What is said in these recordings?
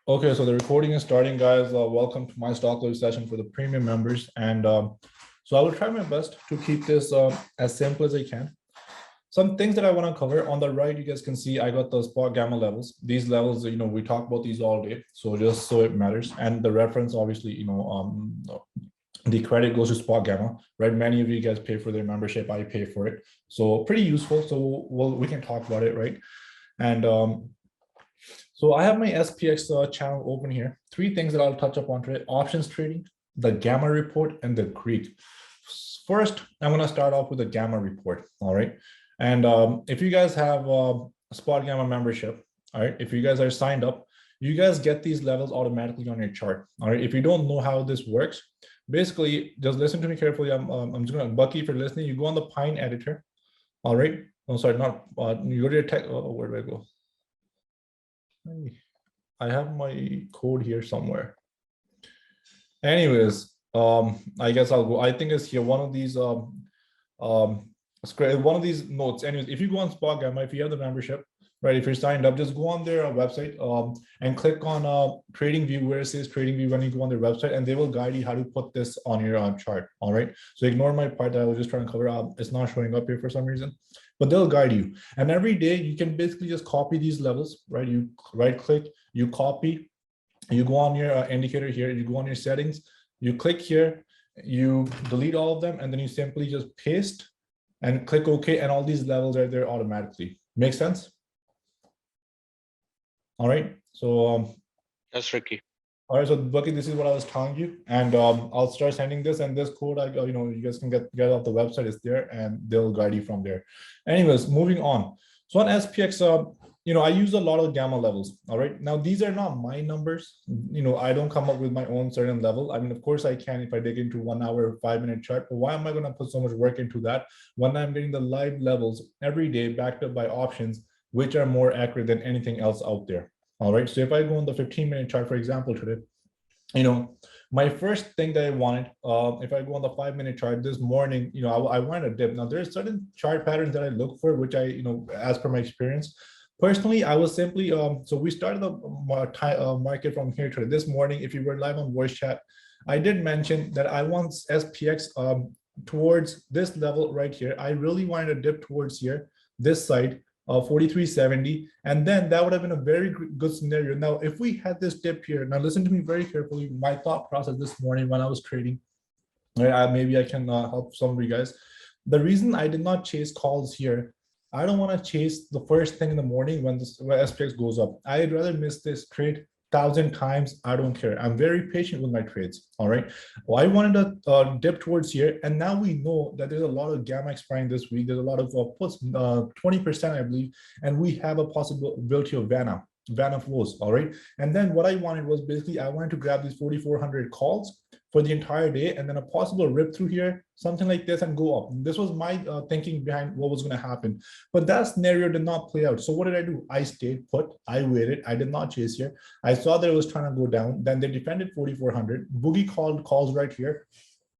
Okay, so the recording is starting, guys. Welcome to my stock load session for the premium members. And so I will try my best to keep this as simple as I can. Some things that I want to cover on the right, you guys can see I got the spot gamma levels. These levels, we talk about these all day. So just so it matters. And the reference, obviously, the credit goes to spot gamma, right? Many of you guys pay for their membership. I pay for it. So pretty useful. So we can talk about it, right? And so I have my SPX channel open here. Three things that I'll touch upon today: options trading, the gamma report, and the Greek. First, I'm going to start off with the gamma report. All right. And if you guys have a spot gamma membership, all right, if you guys are signed up, you guys get these levels automatically on your chart. All right. If you don't know how this works, basically just listen to me carefully. I'm just going to, Bucky, for listening, you go on the Pine editor. All right. Oh, sorry, not you go to your tech. Oh, where do I go? I have my code here somewhere. Anyways, I guess I'll go. I think it's here. One of these one of these notes. Anyways, if you go on Spot Gamma, if you have the membership, right? If you're signed up, just go on their website and click on Trading View where it says Trading View when you go on their website, and they will guide you how to put this on your chart. All right. So ignore my part that I was just trying to cover up. It's not showing up here for some reason, but they'll guide you. And every day you can basically just copy these levels, right? You right click, you copy, you go on your indicator here, you go on your settings, you click here, you delete all of them, and then you simply just paste and click OK, and all these levels are there automatically. Make sense? All right. So That's Ricky. All right, so Bucky, this is what I was telling you, and I'll start sending this, and this code, you guys can get off the website. It's there, and they'll guide you from there. Anyways, moving on. So on SPX, I use a lot of gamma levels. All right, now these are not my numbers. I don't come up with my own certain level. I mean, of course I can if I dig into 1 hour, 5-minute chart. But why am I going to put so much work into that when I'm getting the live levels every day backed up by options, which are more accurate than anything else out there? All right, so if I go on the 15-minute chart, for example, today, my first thing that I wanted, if I go on the 5-minute chart this morning, I wanted a dip. Now there's certain chart patterns that I look for, which I, as per my experience, personally, I was simply, so we started the market from here to this morning. If you were live on voice chat, I did mention that I want SPX towards this level right here. I really wanted to dip towards here, this side, 43.70, and then that would have been a very good scenario. Now, if we had this dip here, now listen to me very carefully, my thought process this morning when I was trading, maybe I can help some of you guys. The reason I did not chase calls here, I don't want to chase the first thing in the morning when SPX goes up. I'd rather miss this trade 1,000 times. I don't care. I'm very patient with my trades. All right. Well, I wanted to dip towards here, and now we know that there's a lot of gamma expiring this week. There's a lot of puts, 20%, I believe, and we have a possibility of Vanna flows. All right. And then what I wanted was basically I wanted to grab these 4,400 calls for the entire day, and then a possible rip through here, something like this, and go up. This was my thinking behind what was going to happen. But that scenario did not play out. So what did I do? I stayed put. I waited. I did not chase here. I saw that it was trying to go down. Then they defended 4,400. Boogie called calls right here.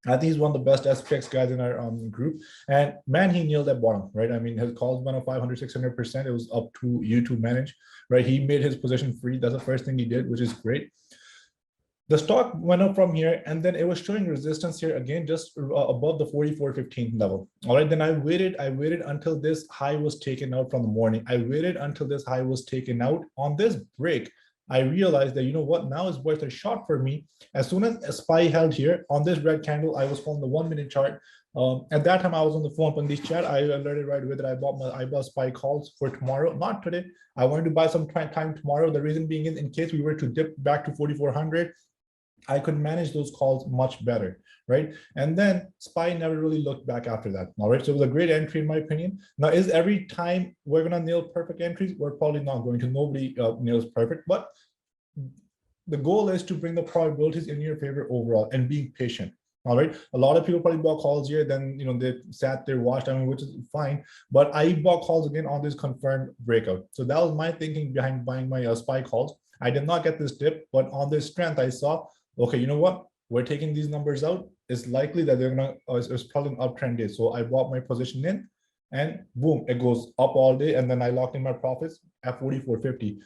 I think he's one of the best SPX guys in our group. And man, he nailed that bottom, right? I mean, his calls went up 500, 600%. It was up to you to manage, right? He made his position free. That's the first thing he did, which is great. The stock went up from here, and then it was showing resistance here again, just above the 44.15 level. All right, then I waited until this high was taken out from the morning. I waited until this high was taken out. On this break, I realized that, you know what, now is worth a shot for me. As soon as SPY held here on this red candle, I was on the 1-minute chart. At that time, I was on the phone on this chat. I alerted right away that I bought SPY calls for tomorrow, not today. I wanted to buy some time tomorrow. The reason being is in case we were to dip back to 4,400, I could manage those calls much better, right? And then SPY never really looked back after that. All right, so it was a great entry in my opinion. Now, is every time we're gonna nail perfect entries? We're probably not going to. Nobody nails perfect, but the goal is to bring the probabilities in your favor overall and being patient. All right, a lot of people probably bought calls here, then they sat there, watched, which is fine. But I bought calls again on this confirmed breakout. So that was my thinking behind buying my SPY calls. I did not get this dip, but on this strength, I saw, okay, you know what? We're taking these numbers out. It's likely that they're gonna, it's probably an uptrend day. So I bought my position in, and boom, it goes up all day. And then I locked in my profits at 44.50.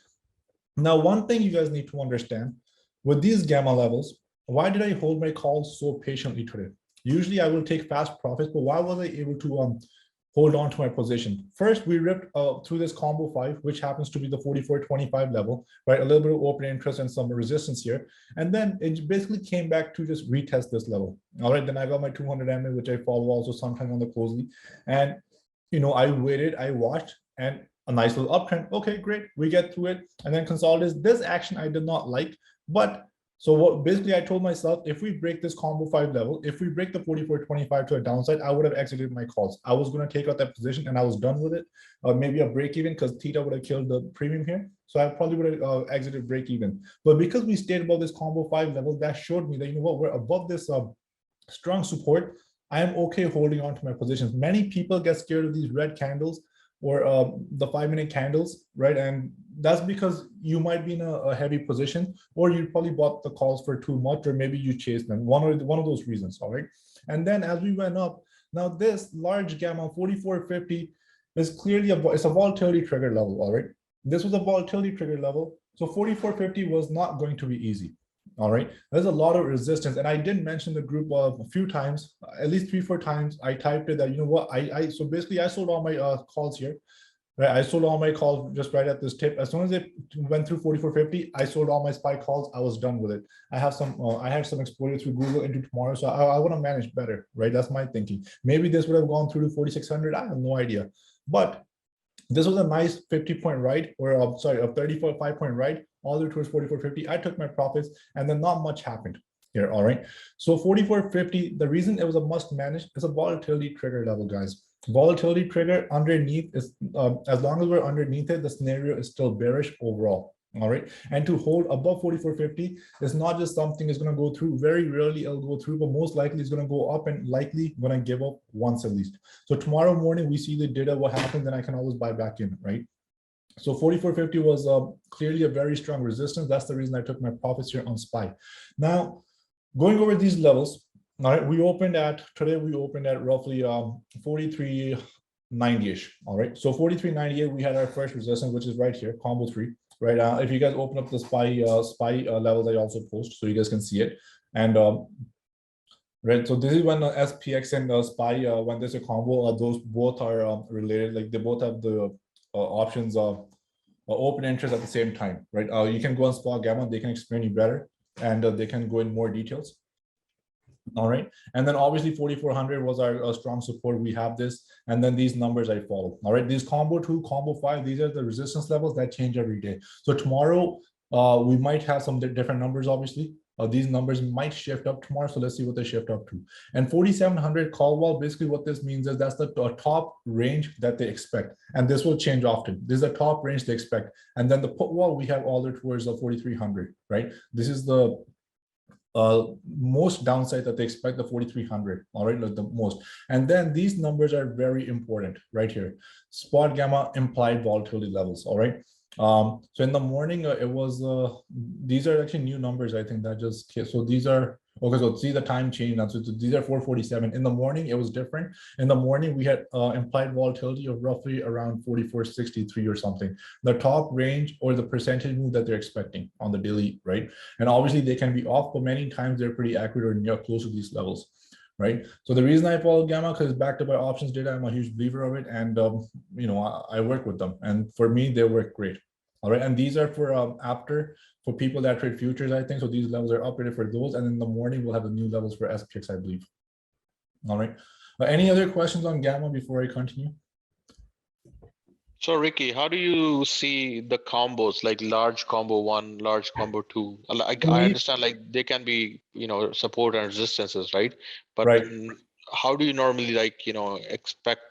Now, one thing you guys need to understand with these gamma levels, why did I hold my calls so patiently today? Usually I will take fast profits, but why was I able to hold on to my position? First, we ripped through this combo 5, which happens to be the 44.25 level, right? A little bit of open interest and some resistance here. And then it basically came back to just retest this level. All right, then I got my 200 MA, which I follow also sometime on the closely. And, I waited, I watched, and a nice little uptrend. Okay, great. We get through it and then consolidate. This action I did not like, but so what basically I told myself, if we break this combo 5 level, if we break the 44.25 to a downside, I would have exited my calls. I was going to take out that position and I was done with it. Maybe a break even because Theta would have killed the premium here. So I probably would have exited break even. But because we stayed above this combo 5 level, that showed me that, we're above this strong support. I am okay holding on to my positions. Many people get scared of these red candles or the 5-minute candles, right? And that's because you might be in a heavy position, or you probably bought the calls for too much, or maybe you chased them. One of those reasons, all right? And then as we went up, now this large gamma 44.50 is clearly it's a volatility trigger level, all right? This was a volatility trigger level, so 44.50 was not going to be easy. All right, there's a lot of resistance, and I did mention the group a few times, at least 3-4 times. I typed it that so basically I sold all my calls here, right? I sold all my calls just right at this tip. As soon as it went through 44.50, I sold all my SPY calls. I was done with it. I had some exposure through Google into tomorrow, so I want to manage better, right? That's my thinking. Maybe this would have gone through to 4,600. I have no idea, but this was a nice 50-point ride, or a 35-point ride, all the way towards 44.50. I took my profits, and then not much happened here. All right. So 44.50, the reason it was a must manage is a volatility trigger level, guys. Volatility trigger underneath is as long as we're underneath it, the scenario is still bearish overall. All right. And to hold above 44.50 is not just something is going to go through. Very rarely it'll go through, but most likely it's going to go up and likely going to give up once at least. So tomorrow morning we see the data, what happens, then I can always buy back in, right? So 44.50 was clearly a very strong resistance. That's the reason I took my profits here on SPY. Now, going over these levels, all right, today we opened at roughly 43.90-ish. All right, so 43.98, we had our first resistance, which is right here, combo 3. Right, if you guys open up the SPY levels, I also post so you guys can see it. And right, so this is when SPX and SPY, when there's a combo, those both are related. Like they both have the options of open interest at the same time, right? You can go on SPY Gamma, they can explain you better, and they can go in more details. All right, and then obviously 4400 was our strong support. We have this, and then these numbers I follow. All right, these combo 2, combo 5, these are the resistance levels that change every day. So tomorrow we might have some different numbers. Obviously these numbers might shift up tomorrow, so let's see what they shift up to. And 4700 call wall, basically what this means is that's the top range that they expect, and this will change often. This is the top range they expect, and then the put wall we have all the towards the 4300, right? This is the most downside that they expect, the 4300. All right, like the most. And then these numbers are very important right here. Spot gamma implied volatility levels. All right. So in the morning it was these are actually new numbers, I think, that just came. So these are okay, so see the time change now. So these are 447. In the morning it was different. In the morning we had implied volatility of roughly around 4463 or something, the top range or the percentage move that they're expecting on the daily, right? And obviously they can be off, but many times they're pretty accurate or near close to these levels, right? So the reason I follow gamma, because backed up by options data, I'm a huge believer of it, and I work with them, and for me they work great. All right, and these are for for people that trade futures, I think. So these levels are updated for those, and in the morning we'll have the new levels for SPX, I believe. All right, any other questions on gamma before I continue? So Ricky, how do you see the combos, like large combo 1, large combo 2? I understand like they can be, support and resistances, right? But right. How do you normally expect,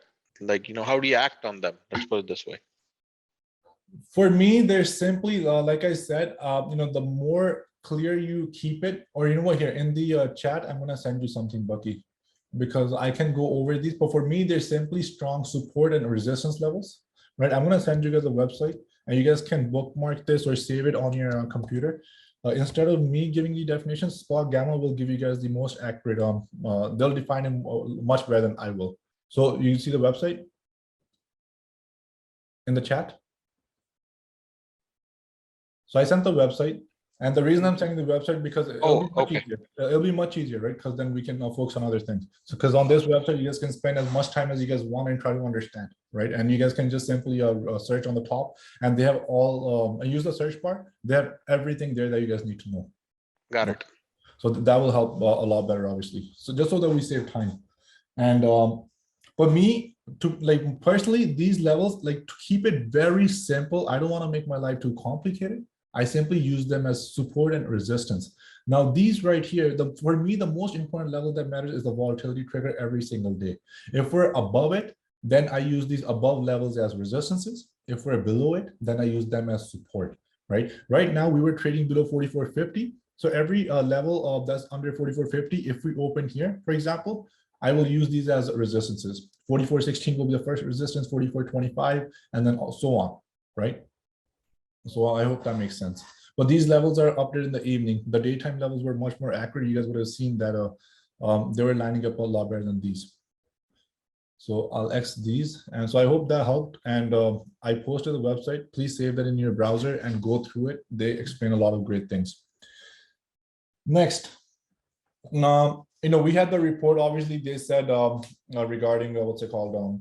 how do you act on them? Let's put it this way. For me, there's simply, like I said, the more clear you keep it, or you know what, here in the chat, I'm gonna send you something, Bucky, because I can go over these. But for me, there's simply strong support and resistance levels, right? I'm gonna send you guys a website, and you guys can bookmark this or save it on your computer. Instead of me giving you definitions, Spot Gamma will give you guys the most accurate. They'll define them much better than I will. So you see the website in the chat. So I sent the website. And the reason I'm sending the website because it'll be much easier. It'll be much easier, right? Because then we can focus on other things. So because on this website, you guys can spend as much time as you guys want and try to understand, right? And you guys can just simply search on the top, and they have all use the search bar. They have everything there that you guys need to know. Got it. So that will help a lot better, obviously. So just so that we save time. And for me, to like personally, these levels, like to keep it very simple, I don't want to make my life too complicated. I simply use them as support and resistance. Now, these right here, for me, the most important level that matters is the volatility trigger every single day. If we're above it, then I use these above levels as resistances. If we're below it, then I use them as support, right? Right now, we were trading below 44.50. So every level that's under 44.50, if we open here, for example, I will use these as resistances. 44.16 will be the first resistance, 44.25, and then so on, right? So I hope that makes sense. But these levels are updated in the evening. The daytime levels were much more accurate. You guys would have seen that they were lining up a lot better than these. So I'll X these. And so I hope that helped. And I posted the website. Please save that in your browser and go through it. They explain a lot of great things. Next. Now, we had the report. Obviously, they said regarding what's it called?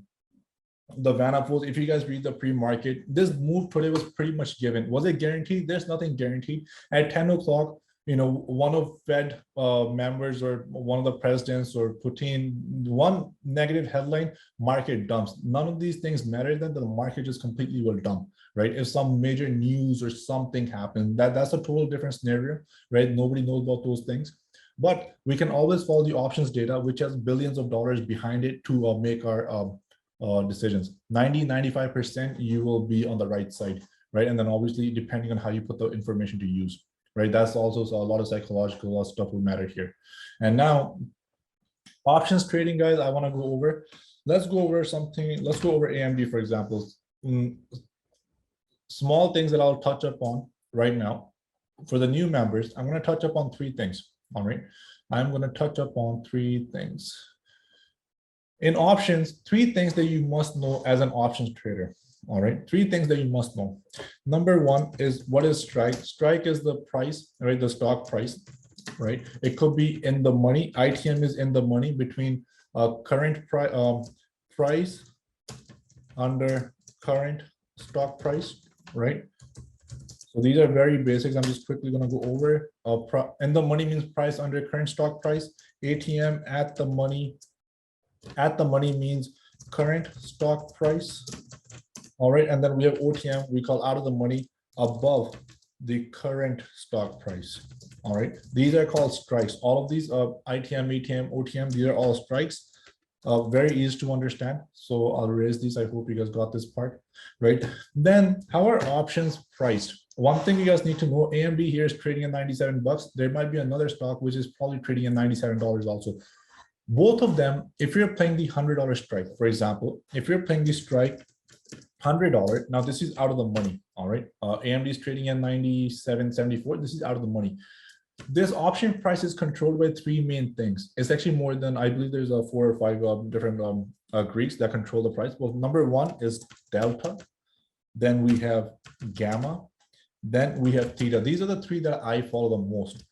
The Vanna Foods, if you guys read the pre-market, this move today was pretty much given. Was it guaranteed? There's nothing guaranteed. At 10 o'clock, one of Fed members or one of the presidents or Putin, one negative headline, market dumps. None of these things matter, then the market just completely will dump, right? If some major news or something happened, that's a total different scenario, right? Nobody knows about those things. But we can always follow the options data, which has billions of dollars behind it to make our decisions. 90-95% you will be on the right side, right? And then obviously depending on how you put the information to use, right? That's also a lot of psychological stuff will matter here. And now options trading, guys, I want to go over. Let's go over something. Let's go over AMD, for example. Small things that I'll touch up on right now. For the new members, I'm going to touch up on 3 things. All right, I'm going to touch up on 3 things. In options, 3 things that you must know as an options trader. All right, 3 things that you must know. Number 1 is, what is strike? Strike is the price, right? The stock price, right? It could be in the money. ITM is in the money between current price under current stock price, right? So these are very basics. I'm just quickly going to go over. And the money means price under current stock price. ATM at the money. At the money means current stock price. All right. And then we have OTM. We call out of the money above the current stock price. All right. These are called strikes. All of these ITM, ATM, OTM, these are all strikes. Very easy to understand. So I'll erase these. I hope you guys got this part, right? Then how are options priced? One thing you guys need to know, AMD here is trading at 97 bucks. There might be another stock which is probably trading at $97 also. Both of them, if you're playing the $100 strike, for example, if you're playing the strike $100, now this is out of the money, all right? AMD is trading at 97.74. This is out of the money. This option price is controlled by 3 main things. It's actually more than, I believe there's 4 or 5 different Greeks that control the price. Well, number 1 is delta. Then we have gamma. Then we have theta. These are the 3 that I follow the most.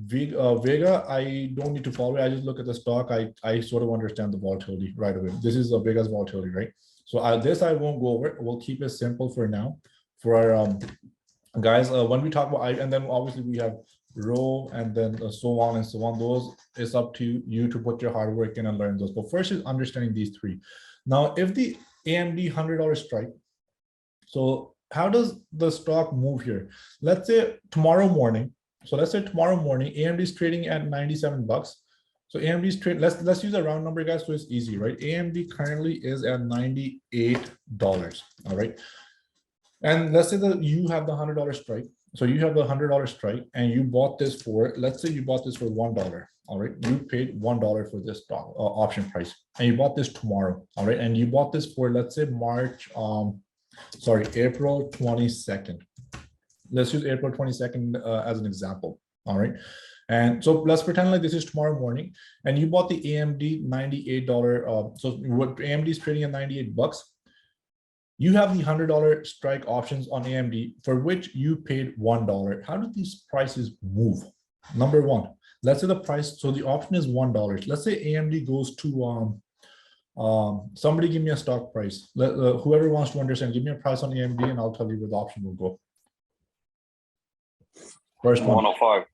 Vega, I don't need to follow it. I just look at the stock. I sort of understand the volatility right away. This is a Vega's volatility, right? So this I won't go over. We'll keep it simple for now. For our guys, when we talk about, and then obviously we have row and then so on and so on. Those is up to you to put your hard work in and learn those. But first is understanding these 3. Now, if the AMD $100 strike, so how does the stock move here? Let's say tomorrow morning. So let's say tomorrow morning, AMD is trading at 97 bucks. So AMD is trading, let's use a round number, guys, so it's easy, right? AMD currently is at $98, all right? And let's say that you have the $100 strike. So you have the $100 strike and you bought this for, let's say you bought this for $1, all right? You paid $1 for this stock option price and you bought this tomorrow, all right? And you bought this for, let's say April 22nd. Let's use April 22nd as an example, all right? And so let's pretend like this is tomorrow morning and you bought the AMD $98, so what AMD is trading at 98 bucks. You have the $100 strike options on AMD for which you paid $1. How do these prices move? Number one, let's say the price, so the option is $1. Let's say AMD goes to somebody give me a stock price. Whoever wants to understand, give me a price on AMD and I'll tell you where the option will go. First one. 105.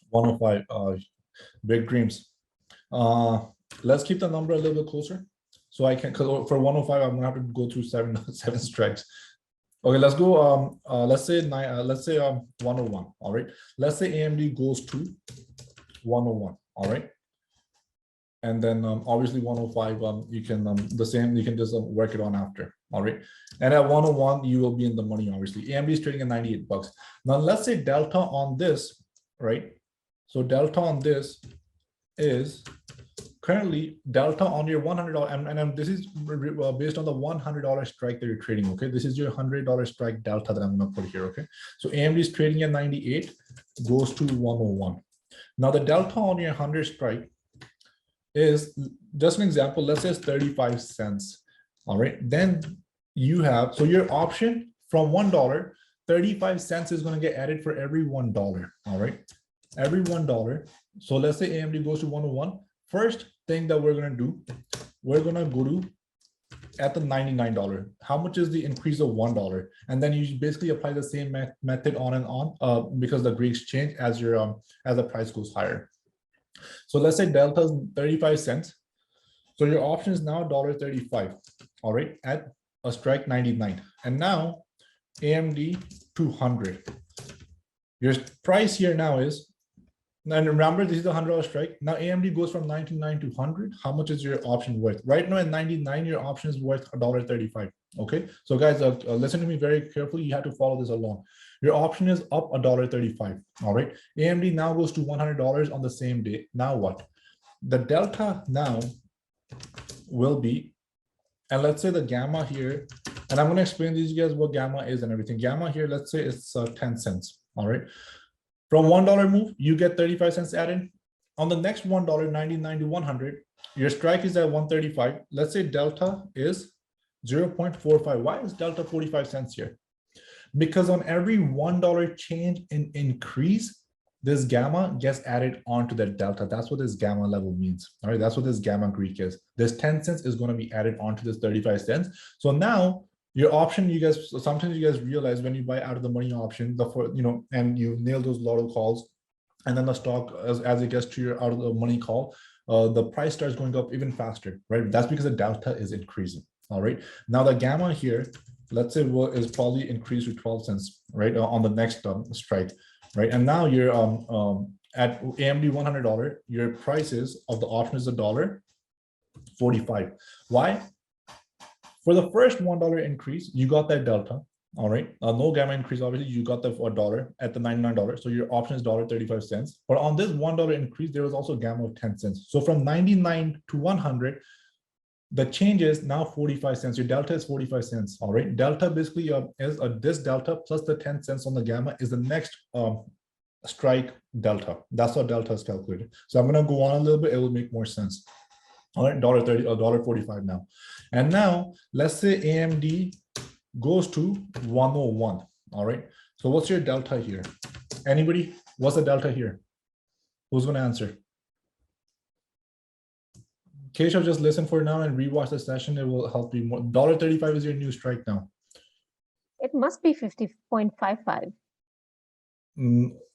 105. Big dreams. Let's keep the number a little bit closer. So I can, because for 105, I'm gonna have to go through seven strikes. Okay, let's go. Let's say 101. All right. Let's say AMD goes to 101. All right. And then obviously 105. You can the same. You can just work it on after. All right. And at 101, you will be in the money. Obviously, AMD is trading at 98 bucks. Now let's say delta on this, right? So delta on this is currently delta on your $100, and this is based on the $100 strike that you're trading. Okay, this is your $100 strike delta that I'm going to put here. Okay, so AMD is trading at 98, goes to 101. Now the delta on your 100 strike is just an example. Let's say it's 35 cents. All right, then you have, so your option from $1, 35 cents is going to get added for every $1. All right, every $1. So let's say AMD goes to 101. First thing that we're going to do, we're going to go to at the $99. How much is the increase of $1? And then you basically apply the same method on and on because the Greeks change as your as the price goes higher. So let's say delta is 35 cents. So your option is now $1.35. All right, at a strike 99. And now AMD 200. Your price here now is, and remember, this is the $100 strike. Now AMD goes from 99 to 100. How much is your option worth? Right now at 99, your option is worth $1.35. Okay, so guys, listen to me very carefully. You have to follow this along. Your option is up $1.35. All right, AMD now goes to $100 on the same day. Now what? The delta now will be, and let's say the gamma here, and I'm going to explain to you guys what gamma is and everything. Gamma here, let's say it's 10 cents. All right. From $1 move, you get 35 cents added. On the next $1, 99 to 100, your strike is at 135. Let's say delta is 0.45. Why is delta 45 cents here? Because on every $1 change in increase, this gamma gets added onto that delta. That's what this gamma level means. All right, that's what this gamma Greek is. This 10 cents is going to be added onto this 35 cents. So now your option, you guys, sometimes you guys realize when you buy out of the money option, and you nail those lotto calls, and then the stock as it gets to your out of the money call, the price starts going up even faster, right? That's because the delta is increasing. All right. Now the gamma here, let's say is probably increased to 12 cents, right? On the next strike, right? And now you're at AMD $100, your prices of the option is $1.45. Why? For the first $1 increase, you got that delta. All right. No gamma increase, obviously, you got the $1 at the $99. So your option is $1.35. But on this $1 increase, there was also gamma of 10 cents. So from 99 to 100, the change is now 45 cents. Your delta is 45 cents. All right. Delta basically is this delta plus the 10 cents on the gamma is the next strike delta. That's how delta is calculated. So I'm going to go on a little bit. It will make more sense. All right, $1.30 or $1.45 now. And now let's say AMD goes to 101. All right. So what's your delta here? Anybody? What's the delta here? Who's going to answer? Keshav, just listen for now and rewatch the session. It will help you more. $1.35 is your new strike now. It must be 50.55.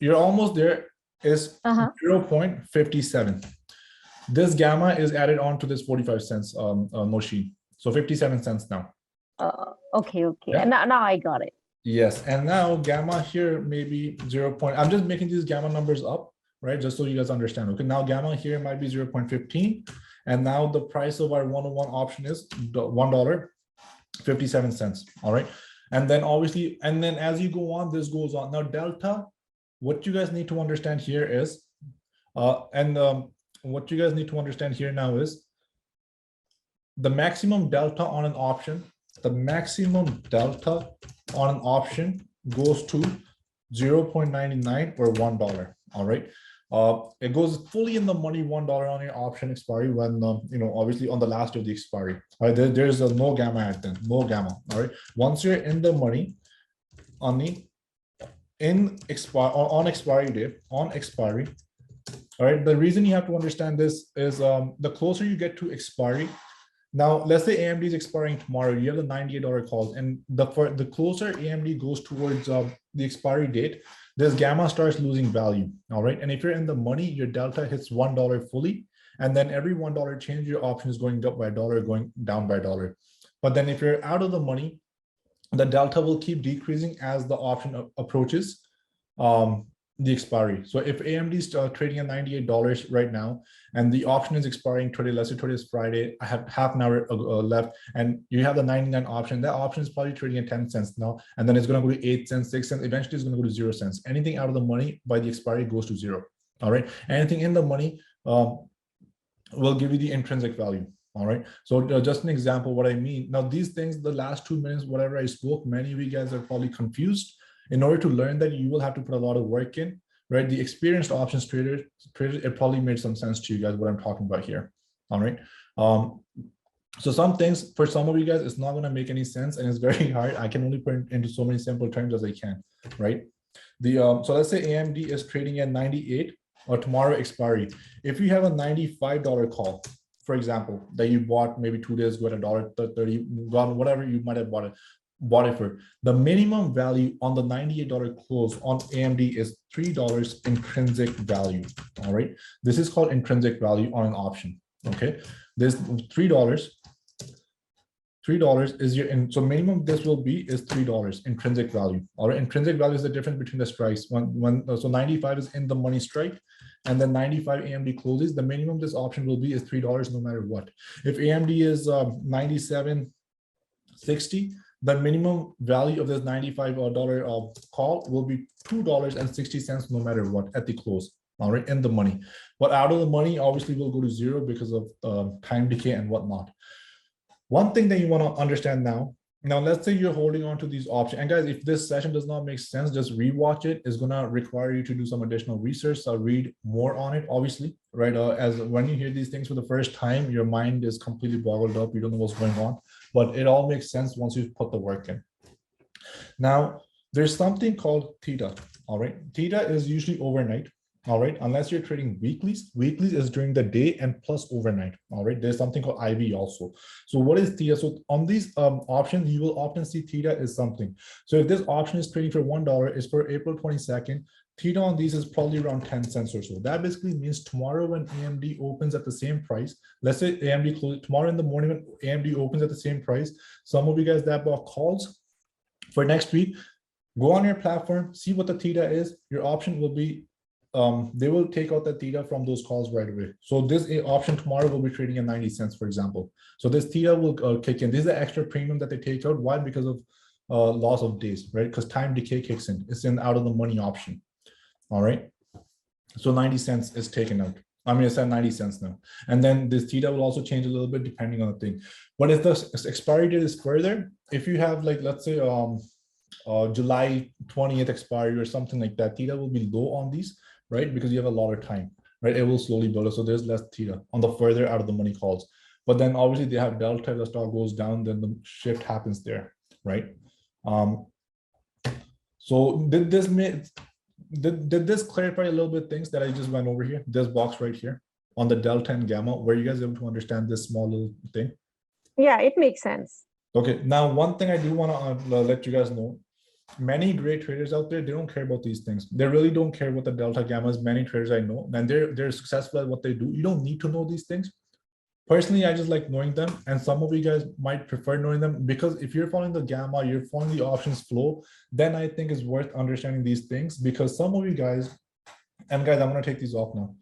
You're almost there. It's 0.57. This gamma is added on to this 45 cents machine. So 57 cents now. Okay. Yeah. And now I got it. Yes. And now gamma here maybe 0. I'm just making these gamma numbers up, right? Just so you guys understand. Okay. Now gamma here might be 0.15. And now the price of our 101 option is $1.57. All right. And then obviously, and then as you go on, this goes on. Now delta, what you guys need to understand here is, what you guys need to understand here now is the maximum delta on an option. The maximum delta on an option goes to 0.99 or $1. All right. It goes fully in the money, $1 on your option expiry when, obviously on the last of the expiry. All right, there's a no gamma at then, no gamma. All right, once you're in the money on expiry date, on expiry. All right, the reason you have to understand this is the closer you get to expiry. Now, let's say AMD is expiring tomorrow. You have the $98 calls, and the closer AMD goes towards the expiry date, this gamma starts losing value. All right, and if you're in the money, your delta hits $1 fully, and then every $1 change, your option is going up by $1, going down by $1. But then if you're out of the money, the delta will keep decreasing as the option approaches the expiry. So if AMD is trading at $98 right now, and the option is expiring today, let's say today is Friday, I have half an hour left, and you have the 99 option, that option is probably trading at 10 cents now, and then it's going to go to 8 cents, 6 cents, eventually it's going to go to 0 cents. Anything out of the money by the expiry goes to 0. All right, anything in the money will give you the intrinsic value. All right, so just an example what I mean. Now these things, the last 2 minutes, whatever I spoke, many of you guys are probably confused. In order to learn that, you will have to put a lot of work in, right? The experienced options trader, it probably made some sense to you guys what I'm talking about here. All right. So some things for some of you guys, it's not going to make any sense, and it's very hard. I can only put it into so many simple terms as I can, right? So let's say AMD is trading at 98 or tomorrow expiry. If you have a $95 call, for example, that you bought maybe 2 days ago at $1.30, whatever you might have bought it for, the minimum value on the $98 close on AMD is $3 intrinsic value. All right, this is called intrinsic value on an option. Okay, this $3 is your, so minimum this will be is $3 intrinsic value. All right, intrinsic value is the difference between the strikes. So 95 is in the money strike, and then 95 AMD closes, the minimum this option will be is $3 no matter what. If AMD is 97.60, the minimum value of this $95 call will be $2.60 no matter what at the close. All right, in the money. But out of the money, obviously will go to 0 because of time decay and whatnot. One thing that you want to understand now, let's say you're holding on to these options. And guys, if this session does not make sense, just rewatch it. It's going to require you to do some additional research. So read more on it, obviously, right? As when you hear these things for the first time, your mind is completely boggled up. You don't know what's going on, but it all makes sense once you put the work in. Now, there's something called Theta. All right. Theta is usually overnight. All right, unless you're trading weeklies. Weeklies is during the day and plus overnight. All right, there's something called IV also. So what is Theta? So on these options, you will often see Theta is something. So if this option is trading for $1, is for April 22nd, Theta on these is probably around 10 cents or so. That basically means tomorrow when AMD opens at the same price, let's say AMD closes tomorrow in the morning when AMD opens at the same price, some of you guys that bought calls for next week, go on your platform, see what the Theta is. Your option will be they will take out the Theta from those calls right away. So this option tomorrow will be trading at 90 cents, for example. So this Theta will kick in. This is the extra premium that they take out. Why? Because of loss of days, right? Because time decay kicks in. It's an out of the money option. All right. So 90 cents is taken out. I mean, it's at 90 cents now. And then this Theta will also change a little bit depending on the thing. But if the expiry date is further, if you have like, let's say July 20th expiry or something like that, Theta will be low on these, right? Because you have a lot of time, right? It will slowly build up. So there's less Theta on the further out of the money calls. But then obviously they have delta. If the stock goes down, then the shift happens there, right? So did this clarify a little bit things that I just went over here? This box right here on the delta and gamma, were you guys able to understand this small little thing? Yeah, it makes sense. Okay, now one thing I do want to let you guys know, many great traders out there, they don't care about these things. They really don't care what the delta gamma is. Many traders I know, and they're successful at what they do. You don't need to know these things. Personally, I just like knowing them, and some of you guys might prefer knowing them because if you're following the gamma, you're following the options flow, then I think it's worth understanding these things because some of you guys, and guys, I'm going to take these off now.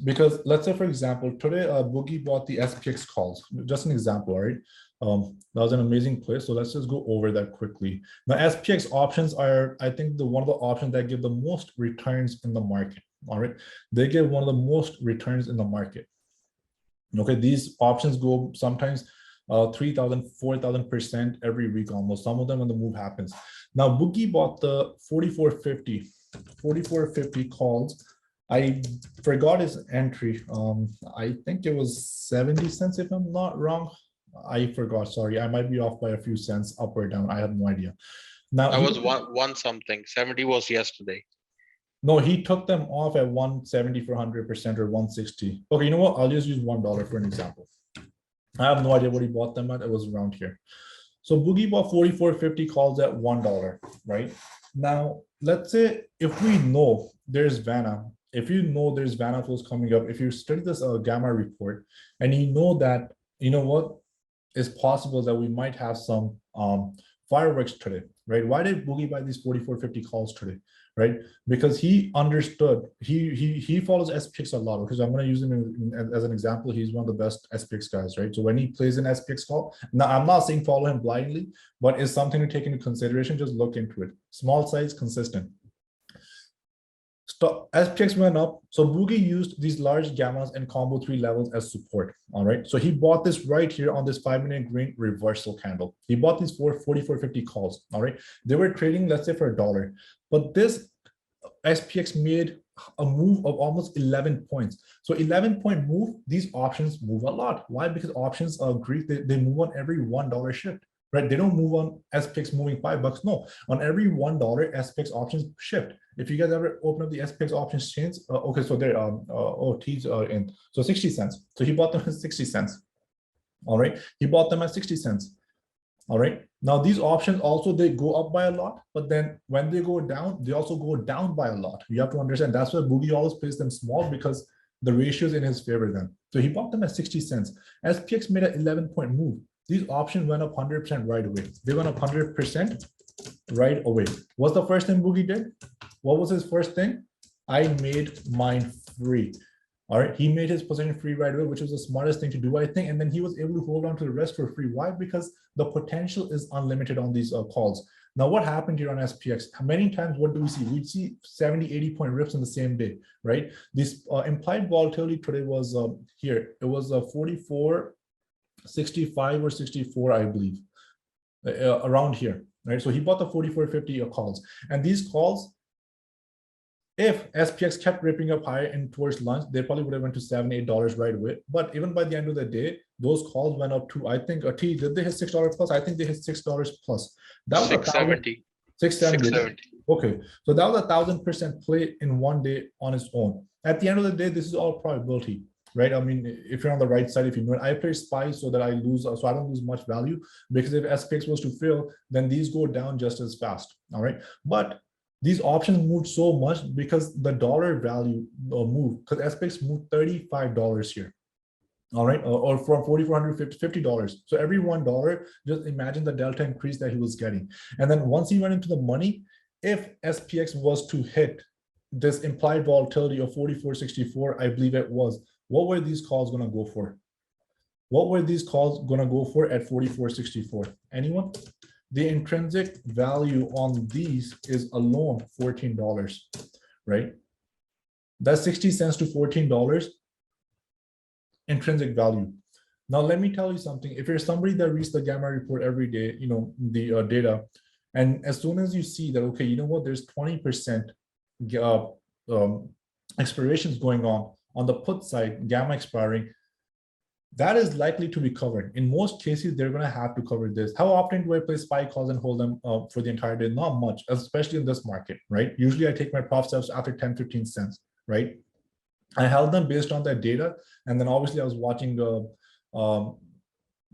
Because let's say, for example, today Boogie bought the SPX calls, just an example, right? That was an amazing play. So let's just go over that quickly. Now, SPX options are, I think, one of the options that give the most returns in the market. All right, they give one of the most returns in the market. Okay, these options go sometimes 3,000, 4,000% every week almost. Some of them when the move happens. Now, Boogie bought the 4450 calls. I forgot his entry. I think it was 70 cents if I'm not wrong. I forgot, sorry. I might be off by a few cents up or down. I have no idea. Now That was one something. 70 was yesterday. no, he took them off at 170 for 100% or 160. Okay, you know what? I'll just use $1 for an example. I have no idea what he bought them at. It was around here. So Boogie bought 44.50 calls at $1, right? Now, let's say if we know there's Vanna, if you know there's Vanna flows coming up, if you study this gamma report and you know that, you know what, it's possible that we might have some fireworks today, right? Why did Boogie buy these 44.50 calls today, right? Because he understood, he follows SPX a lot, because I'm going to use him as an example. He's one of the best SPX guys, right? So when he plays an SPX call, now I'm not saying follow him blindly, but it's something to take into consideration. Just look into it. Small size, consistent. SPX went up, so Boogie used these large gammas and combo 3 levels as support. All right, so he bought this right here on this 5-minute green reversal candle. He bought these 44.50 calls. All right, they were trading, let's say, for $1, but this SPX made a move of almost 11 points. So 11-point move, these options move a lot. Why? Because options are Greek, they move on every $1 shift. Right, they don't move on SPX moving $5. No, on every $1 SPX options shift. If you guys ever open up the SPX options chains, okay, so there OTs are in, so 60 cents. So he bought them at 60 cents. All right, he bought them at 60 cents. All right, now these options also, they go up by a lot, but then when they go down, they also go down by a lot. You have to understand that's why Boogie always plays them small, because the ratios in his favor then. So he bought them at 60 cents. SPX made an 11-point move. These options went up 100% right away. They went up 100% right away. What's the first thing Boogie did? What was his first thing? I made mine free. All right, he made his position free right away, which was the smartest thing to do, I think. And then he was able to hold on to the rest for free. Why? Because the potential is unlimited on these calls. Now, what happened here on SPX? Many times, what do we see? We see 70, 80-point rips in the same day, right? This implied volatility today was here. It was 44. 65 or 64, I believe, around here, right? So he bought the 44.50 calls, and these calls, if SPX kept ripping up higher and towards lunch, they probably would have went to $7, $8 right away. But even by the end of the day, those calls went up to, I think, T, did they hit $6 plus? I think they hit $6 plus. That was 670. 670. Okay, so that was 1,000% play in one day on its own. At the end of the day, this is all probability, right? I mean, if you're on the right side, if you know it, I play SPY so that I lose, so I don't lose much value, because if SPX was to fail, then these go down just as fast. All right, but these options moved so much because the dollar value moved, because SPX moved $35 here. All right, or from $4,450 to $50. So every $1, just imagine the delta increase that he was getting. And then once he went into the money, if SPX was to hit this implied volatility of 44.64, I believe it was, what were these calls going to go for? What were these calls going to go for at 44.64? Anyone? The intrinsic value on these is alone $14, right? That's 60 cents to $14 intrinsic value. Now, let me tell you something. If you're somebody that reads the gamma report every day, you know, the data, and as soon as you see that, okay, you know what, there's 20% expirations going on the put side, gamma expiring, that is likely to be covered. In most cases, they're going to have to cover this. How often do I play SPY calls and hold them for the entire day? Not much, especially in this market, right? Usually I take my profit steps after 10, 15 cents, right? I held them based on that data. And then obviously I was watching the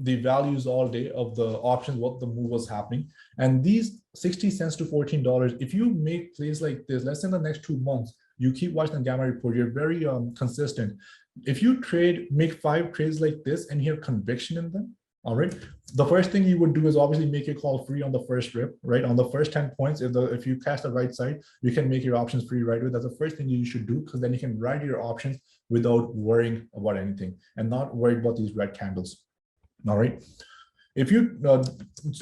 values all day of the options, what the move was happening. And these 60 cents to $14, if you make plays like this, let's say in the next 2 months, you keep watching the gamma report, you're very consistent. If you make 5 trades like this and you have conviction in them, all right, the first thing you would do is obviously make a call free on the first rip, right? On the first 10 points, if you cast the right side, you can make your options free right away. That's the first thing you should do, because then you can ride your options without worrying about anything and not worried about these red candles. All right. If you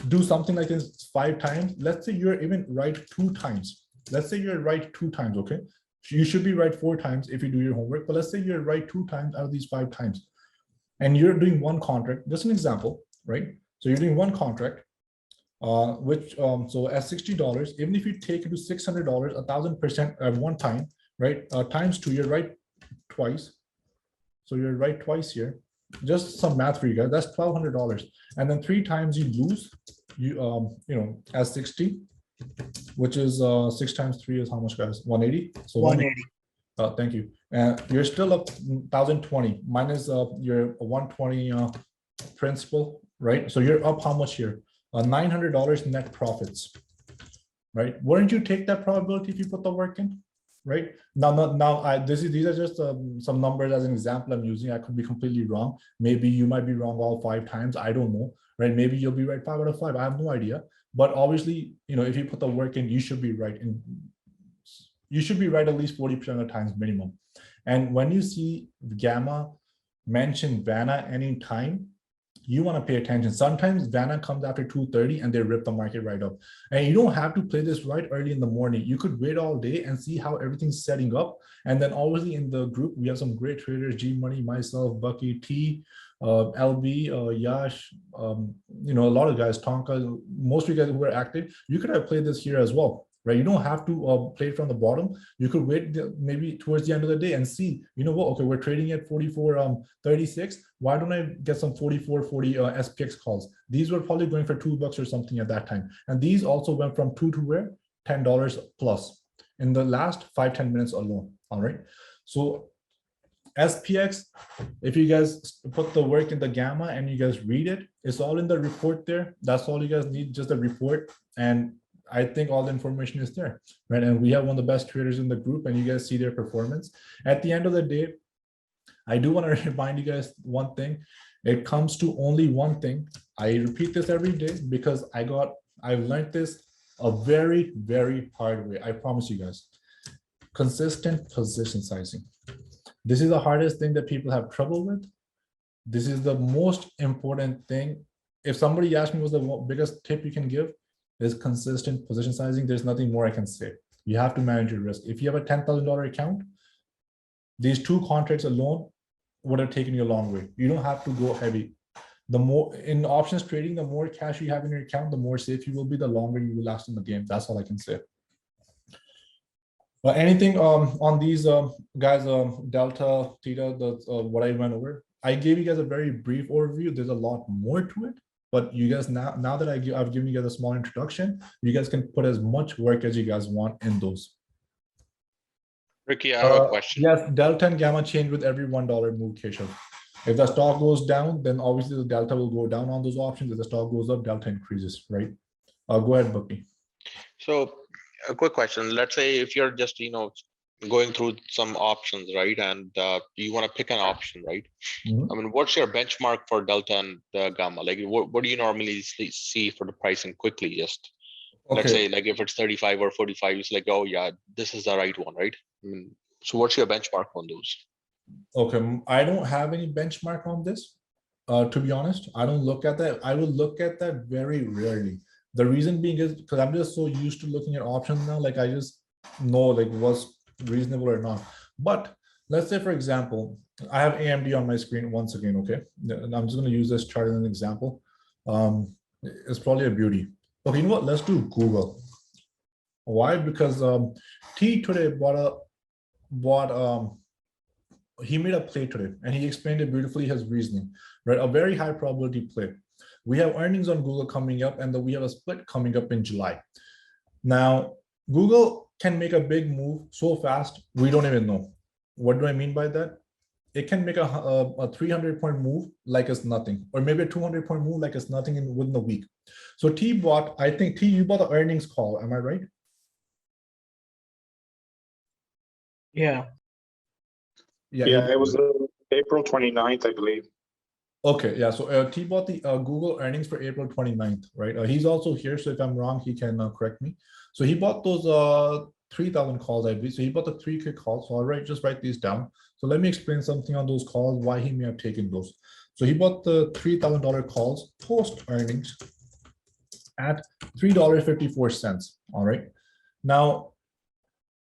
do something like this 5 times, let's say you're even right 2 times. Let's say you're right 2 times, okay? You should be right 4 times if you do your homework, but let's say you're right 2 times out of these 5 times. And you're doing one contract, just an example, right? So you're doing one contract, so at $60, even if you take it to $600, 1,000% at one time, right? Times 2, you're right twice. So you're right twice here. Just some math for you guys. That's $1,200. And then 3 times you lose, as 60, which is 6 times 3 is how much, guys? 180. So 180. thank you. And you're still up 1,020 minus your 120 principal, right? So you're up how much here? $900 net profits, right? Wouldn't you take that probability if you put the work in, right? These are just some numbers as an example I'm using. I could be completely wrong. Maybe you might be wrong all 5 times. I don't know, right? Maybe you'll be right 5 out of 5. I have no idea. But obviously, if you put the work in, you should be right. And you should be right at least 40% of the times minimum. And when you see Gamma mention Vanna anytime, you want to pay attention. Sometimes Vanna comes after 2:30 and they rip the market right up. And you don't have to play this right early in the morning. You could wait all day and see how everything's setting up. And then obviously in the group, we have some great traders, G Money, myself, Bucky, T, LB, Yash, a lot of guys, Tonka, most of you guys who are active, you could have played this here as well, right? You don't have to play it from the bottom. You could wait maybe towards the end of the day and see, okay, we're trading at 44.36. Why don't I get some 44.40 SPX calls? These were probably going for $2 or something at that time. And these also went from 2 to where? $10 plus in the last 5-10 minutes alone. All right. So SPX, if you guys put the work in the Gamma and you guys read it, it's all in the report there. That's all you guys need, just the report. And I think all the information is there, right? And we have one of the best traders in the group and you guys see their performance. At the end of the day, I do want to remind you guys one thing. It comes to only one thing. I repeat this every day because I've learned this a very, very hard way. I promise you guys. Consistent position sizing. This is the hardest thing that people have trouble with. This is the most important thing. If somebody asked me what's the biggest tip you can give, is consistent position sizing. There's nothing more I can say. You have to manage your risk. If you have a $10,000 account, these 2 contracts alone would have taken you a long way. You don't have to go heavy. The more in options trading, the more cash you have in your account, the more safe you will be, the longer you will last in the game. That's all I can say. Anything on these guys, Delta, Theta, what I went over? I gave you guys a very brief overview. There's a lot more to it, but you guys now that I've given you guys a small introduction, you guys can put as much work as you guys want in those. Ricky, I have a question. Yes, Delta and Gamma change with every $1 move, Keshav. If the stock goes down, then obviously the Delta will go down on those options. If the stock goes up, Delta increases, right? Go ahead, Bucky. So a quick question. Let's say if you're just, going through some options, right? And you want to pick an option, right? Mm-hmm. I mean, what's your benchmark for Delta and Gamma? Like, what do you normally see for the pricing quickly? Just let's say like if it's 35 or 45, it's like, oh yeah, this is the right one, right? I mean, so what's your benchmark on those? Okay, I don't have any benchmark on this. To be honest, I don't look at that. I will look at that very rarely. The reason being is because I'm just so used to looking at options now, like I just know like what's reasonable or not. But let's say, for example, I have AMD on my screen once again, okay? And I'm just going to use this chart as an example. It's probably a beauty. Okay, you know what? Let's do Google. Why? Because T today he made a play today and he explained it beautifully, his reasoning, right? A very high probability play. We have earnings on Google coming up and then we have a split coming up in July. Now, Google can make a big move so fast, we don't even know. What do I mean by that? It can make a 300-point move like it's nothing, or maybe a 200-point move like it's nothing within a week. So T bought, I think T, you bought the earnings call, am I right? Yeah. Yeah, it was April 29th, I believe. Okay, yeah, so T bought the Google earnings for April 29th, right? He's also here, so if I'm wrong, he can correct me. So he bought those 3,000 calls, I believe. So he bought the 3 quick calls. So I'll just write these down. So let me explain something on those calls, why he may have taken those. So he bought the $3,000 calls post earnings at $3.54. All right. Now,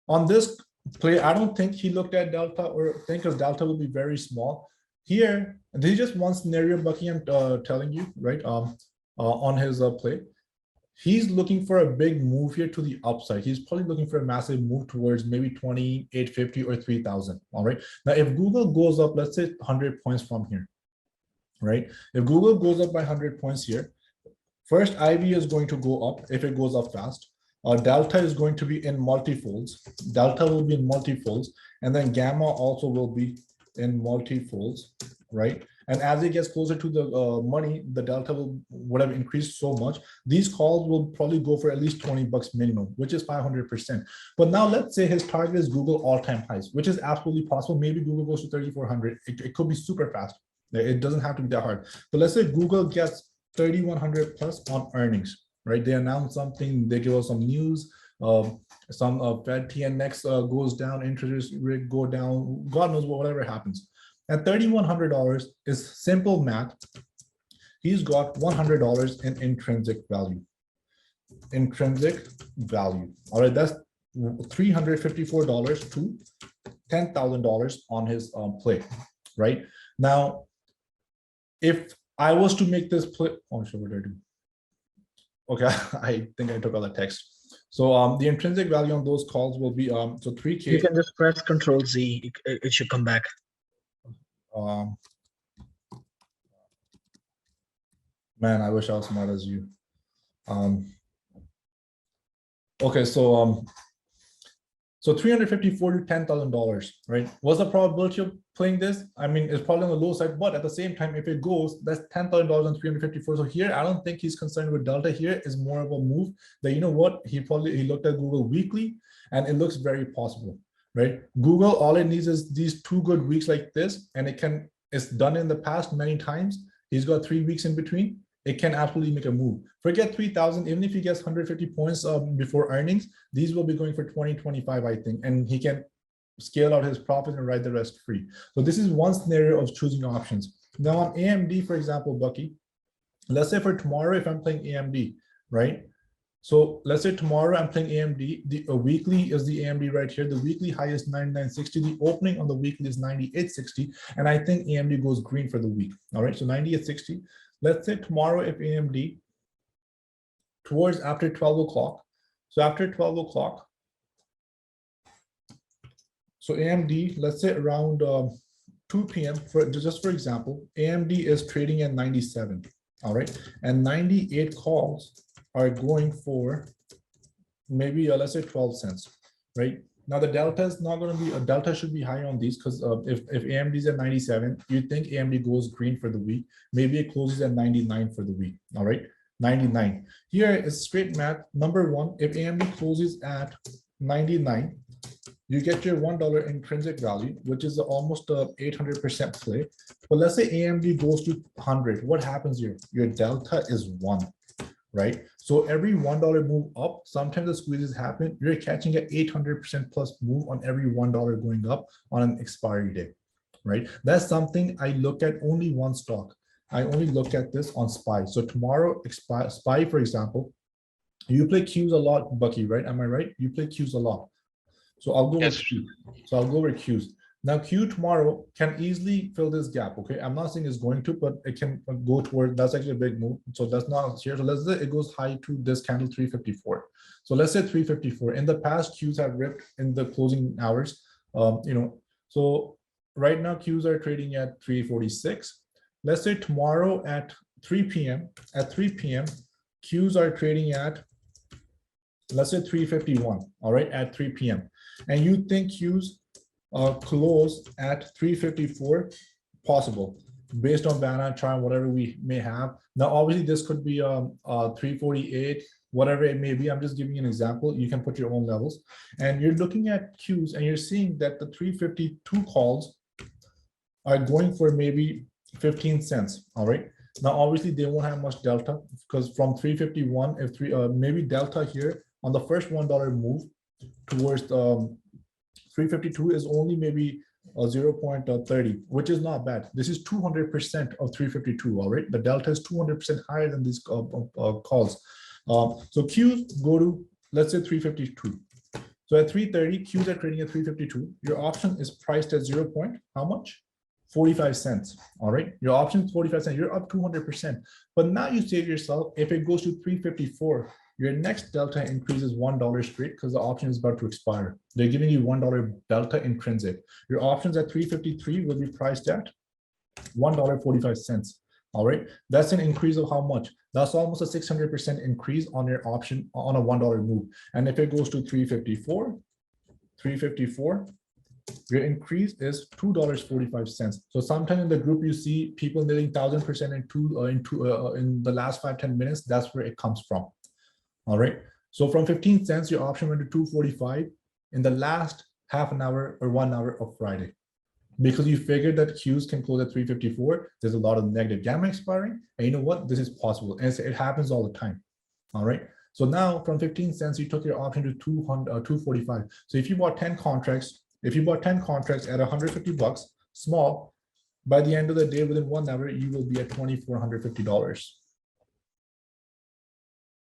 on this play, I don't think he looked at Delta or think because Delta will be very small. Here, this is just one scenario, Bucky, I'm telling you, right? On his play. He's looking for a big move here to the upside. He's probably looking for a massive move towards maybe 2,850 or 3,000. All right. Now, if Google goes up, let's say 100 points from here, right? If Google goes up by 100 points here, first IV is going to go up if it goes up fast. Delta is going to be in multifolds. Delta will be in multifolds, and then gamma also will be in multifolds, right? And as it gets closer to the money, the delta would have increased so much. These calls will probably go for at least 20 bucks minimum, which is 500%. But now let's say his target is Google all-time highs, which is absolutely possible. Maybe Google goes to 3,400. It could be super fast. It doesn't have to be that hard. But let's say Google gets 3,100 plus on earnings, right? They announce something, they give us some news, some Fed TNX goes down, interest rate go down, God knows whatever happens. At $3,100 is simple math. He's got $100 in intrinsic value. Intrinsic value. All right, that's $354 to $10,000 on his play, right? Now, if I was to make this play, oh, sure, what did I do? Okay, I think I took all the text. So the intrinsic value on those calls will be so 3K. You can just press Control Z. It should come back. Man, I wish I was smart as you. Okay, so $354 to $10,000, right? What's the probability of playing this? I mean, it's probably on the low side, but at the same time, if it goes, that's $10,000 on 354. So here, I don't think he's concerned with delta. Here is more of a move that, you know what, he looked at Google weekly, and it looks very possible, right? Google, all it needs is these 2 good weeks like this, and it's done in the past many times. He's got 3 weeks in between. It can absolutely make a move. Forget 3,000, even if he gets 150 points before earnings, these will be going for 20, 25, I think, and he can scale out his profit and ride the rest free. So this is one scenario of choosing options. Now on AMD, for example, Bucky, let's say for tomorrow, if I'm playing AMD, right? So let's say tomorrow I'm playing AMD, the weekly is the AMD right here. The weekly high is 99.60. The opening on the weekly is 98.60. And I think AMD goes green for the week. All right, so 98.60. Let's say tomorrow if AMD towards after 12 o'clock. So after 12 o'clock, so AMD, let's say around 2 p.m. Just for example, AMD is trading at 97. All right, and 98 calls are going for maybe let's say 12 cents, right? Now the delta is not going to be, a delta should be high on these because if AMD is at 97, you think AMD goes green for the week. Maybe it closes at 99 for the week, all right? 99. Here is straight math. Number one, if AMD closes at 99, you get your $1 intrinsic value, which is almost a 800% play. But let's say AMD goes to 100. What happens here? Your delta is 1. Right? So every $1 move up, sometimes the squeezes happen. You're catching an 800% plus move on every $1 going up on an expiry day, right? That's something I look at only one stock. I only look at this on SPY. So tomorrow, SPY, for example, you play Qs a lot, Bucky, right? Am I right? You play Qs a lot. So I'll go with Q. So I'll go with Qs. Now Q tomorrow can easily fill this gap. Okay, I'm not saying it's going to, but it can go toward, that's actually a big move. So that's not here. So let's say it goes high to this candle 354. So let's say 354. In the past, Qs have ripped in the closing hours. So right now Qs are trading at 346. Let's say tomorrow at 3 p.m. Qs are trading at, let's say 351. All right, at 3 p.m. And you think Qs close at 354 possible based on Vanna chart, whatever we may have. Now obviously this could be 348, whatever it may be. I'm just giving you an example. You can put your own levels, and you're looking at Qs and you're seeing that the 352 calls are going for maybe 15 cents. All right, now obviously they won't have much delta because from 351, if maybe delta here on the first $1 move towards 352 is only maybe 0.30, which is not bad. This is 200% of 352. All right, the delta is 200% higher than these calls. So Qs go to, let's say 352. So at 330, Qs are trading at 352. Your option is priced at 0. How much? 45 cents. All right, your option is 45 cents. You're up 200%. But now you say to yourself, if it goes to 354, Your next delta increase is $1 straight because the option is about to expire. They're giving you $1 delta intrinsic. Your options at 353 will be priced at $1.45. All right, that's an increase of how much? That's almost a 600% increase on your option on a $1 move. And if it goes to 354, your increase is $2.45. So sometime in the group you see people nearly 1,000% in the last 5-10 minutes. That's where it comes from. All right. So from 15 cents, your option went to 245 in the last half an hour or 1 hour of Friday. Because you figured that Qs can close at 354, there's a lot of negative gamma expiring. And you know what? This is possible. And it happens all the time. All right. So now from 15 cents, you took your option to 245. So if you bought 10 contracts, at $150 small, by the end of the day, within 1 hour, you will be at $2,450.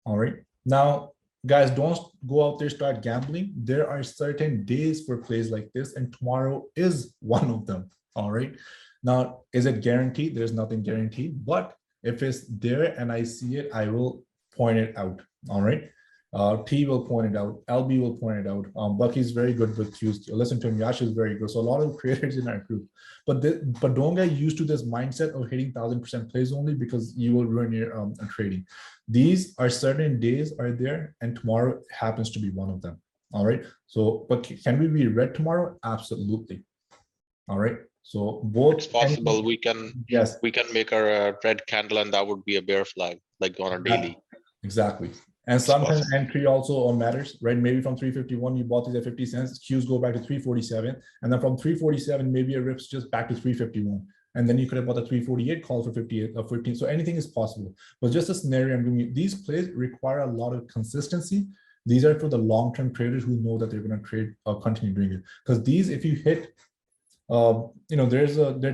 All right. Now, guys, don't go out there, start gambling. There are certain days for plays like this, and tomorrow is one of them. All right. Now, is it guaranteed? There's nothing guaranteed, but if it's there and I see it, I will point it out. All right. T will point it out. LB will point it out. Bucky's very good with Qs. Listen to him. Yash is very good. So a lot of creators in our group, but don't get used to this mindset of hitting 1,000% plays only, because you will ruin your trading. These are certain days are there, and tomorrow happens to be one of them. All right. So, but can we be red tomorrow? Absolutely. All right. So both. It's possible we can make a red candle, and that would be a bear flag, like on a daily. Exactly. And sometimes entry also matters, right? Maybe from 351, you bought these at 50 cents, Qs go back to 347. And then from 347, maybe it rips just back to 351. And then you could have bought the 348 call for 58 or 15. So anything is possible. But just a scenario I'm giving you, these plays require a lot of consistency. These are for the long-term traders who know that they're going to trade or continue doing it. Because these, if you hit, there are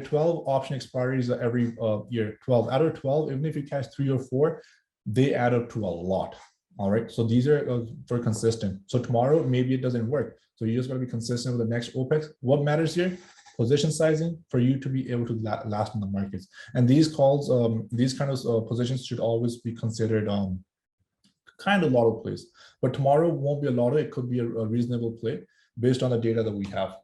12 option expiries every year, 12 out of 12, even if you catch 3 or 4, they add up to a lot. All right. So these are for consistent. So tomorrow, maybe it doesn't work. So you just got to be consistent with the next OPEX. What matters here? Position sizing for you to be able to last in the markets. And these calls, these kind of positions should always be considered kind of lotto plays. But tomorrow won't be a lotto. It could be a reasonable play based on the data that we have.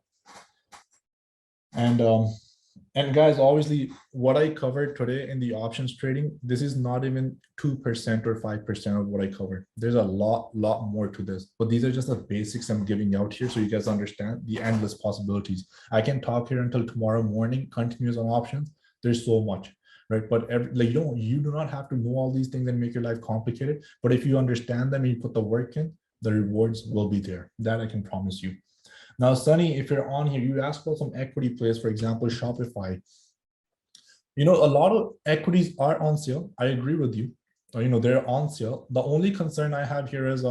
And guys, obviously, what I covered today in the options trading, this is not even 2% or 5% of what I covered. There's a lot more to this, but these are just the basics I'm giving out here so you guys understand the endless possibilities. I can talk here until tomorrow morning, continuous on options. There's so much, right? But you do not have to know all these things and make your life complicated. But if you understand them and you put the work in, the rewards will be there. That I can promise you. Now, Sunny, if you're on here, you asked about some equity plays, for example, Shopify. A lot of equities are on sale. I agree with you. They're on sale. The only concern I have here is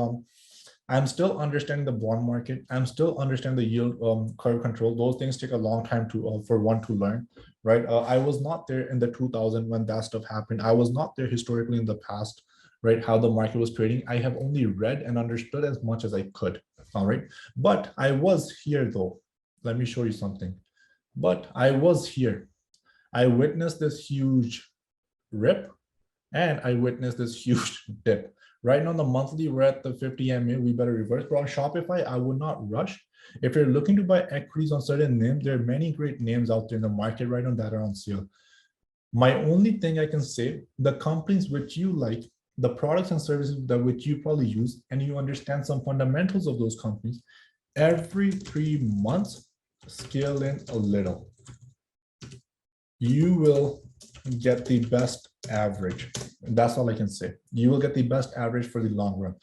I'm still understanding the bond market. I'm still understanding the yield curve control. Those things take a long time for one to learn, right? I was not there in the 2000 when that stuff happened. I was not there historically in the past, right? How the market was trading. I have only read and understood as much as I could. All right. But I was here though. Let me show you something. But I was here. I witnessed this huge rip and I witnessed this huge dip. Right now on the monthly, we're at the 50 MA. We better reverse. But on Shopify, I would not rush. If you're looking to buy equities on certain names, there are many great names out there in the market right now that are on sale. My only thing I can say, the companies which you like, the products and services that which you probably use, and you understand some fundamentals of those companies, every 3 months, scale in a little. You will get the best average. And that's all I can say. You will get the best average for the long run.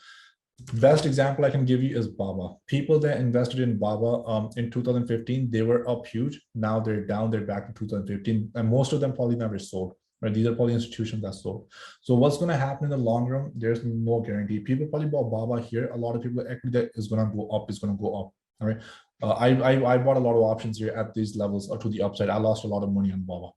Best example I can give you is Baba. People that invested in Baba in 2015, they were up huge. Now they're down, they're back to 2015. And most of them probably never sold. Right? These are probably institutions that sold. So what's going to happen in the long run? There's no guarantee. People probably bought Baba here. A lot of people equity that is going to go up is going to go up. All right. I bought a lot of options here at these levels to the upside. I lost a lot of money on Baba.